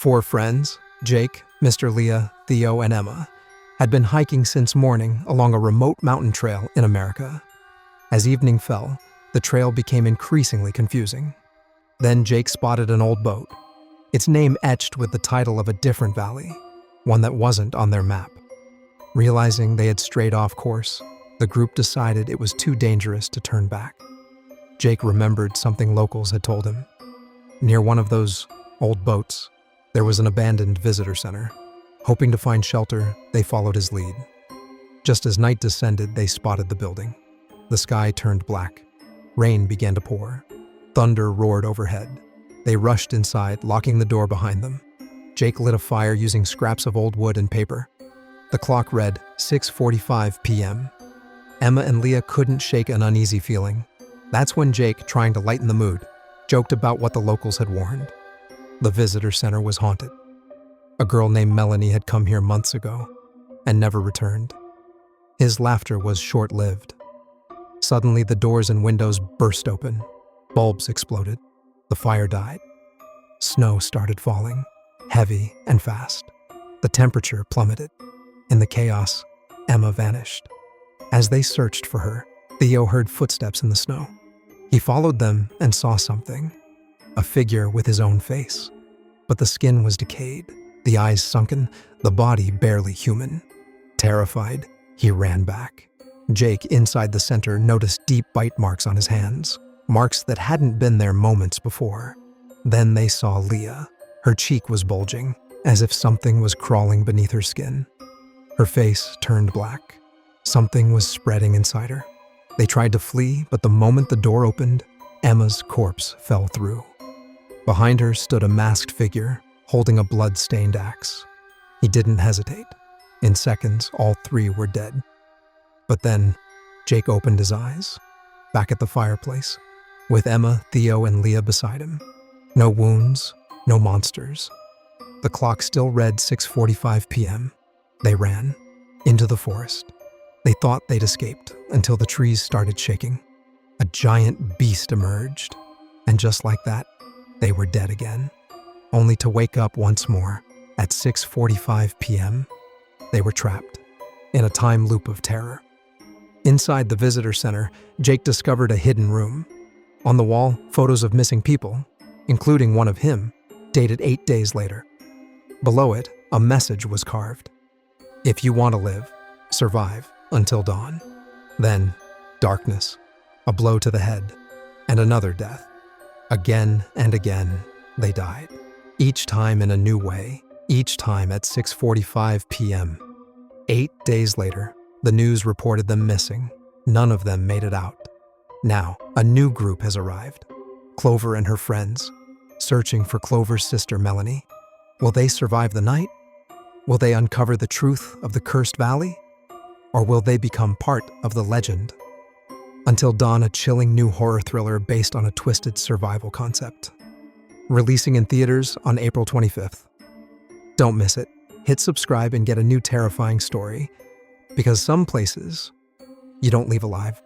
Four friends, Jake, Mr. Leah, Theo, and Emma, had been hiking since morning along a remote mountain trail in America. As evening fell, the trail became increasingly confusing. Then Jake spotted an old boat, its name etched with the title of a different valley, one that wasn't on their map. Realizing they had strayed off course, the group decided it was too dangerous to turn back. Jake remembered something locals had told him. Near one of those old boats, there was an abandoned visitor center. Hoping to find shelter, they followed his lead. Just as night descended, they spotted the building. The sky turned black. Rain began to pour. Thunder roared overhead. They rushed inside, locking the door behind them. Jake lit a fire using scraps of old wood and paper. The clock read 6:45 p.m. Emma and Leah couldn't shake an uneasy feeling. That's when Jake, trying to lighten the mood, joked about what the locals had warned. The visitor center was haunted. A girl named Melanie had come here months ago and never returned. His laughter was short-lived. Suddenly, the doors and windows burst open. Bulbs exploded. The fire died. Snow started falling, heavy and fast. The temperature plummeted. In the chaos, Emma vanished. As they searched for her, Theo heard footsteps in the snow. He followed them and saw something, a figure with his own face. But the skin was decayed, the eyes sunken, the body barely human. Terrified, he ran back. Jake, inside the center, noticed deep bite marks on his hands, marks that hadn't been there moments before. Then they saw Leah. Her cheek was bulging, as if something was crawling beneath her skin. Her face turned black. Something was spreading inside her. They tried to flee, but the moment the door opened, Emma's corpse fell through. Behind her stood a masked figure, holding a blood-stained axe. He didn't hesitate. In seconds, all three were dead. But then, Jake opened his eyes, back at the fireplace, with Emma, Theo, and Leah beside him. No wounds, no monsters. The clock still read 6:45 p.m. They ran into the forest. They thought they'd escaped until the trees started shaking. A giant beast emerged, and just like that, they were dead again, only to wake up once more at 6:45 p.m. They were trapped in a time loop of terror. Inside the visitor center, Jake discovered a hidden room. On the wall, photos of missing people, including one of him, dated 8 days later. Below it, a message was carved. If you want to live, survive until dawn. Then, darkness, a blow to the head, and another death. Again and again, they died. Each time in a new way, each time at 6:45 p.m. 8 days later, the news reported them missing. None of them made it out. Now, a new group has arrived. Clover and her friends, searching for Clover's sister Melanie. Will they survive the night? Will they uncover the truth of the cursed valley? Or will they become part of the legend? Until Dawn, a chilling new horror thriller based on a twisted survival concept. Releasing in theaters on April 25th. Don't miss it. Hit subscribe and get a new terrifying story. Because some places, you don't leave alive.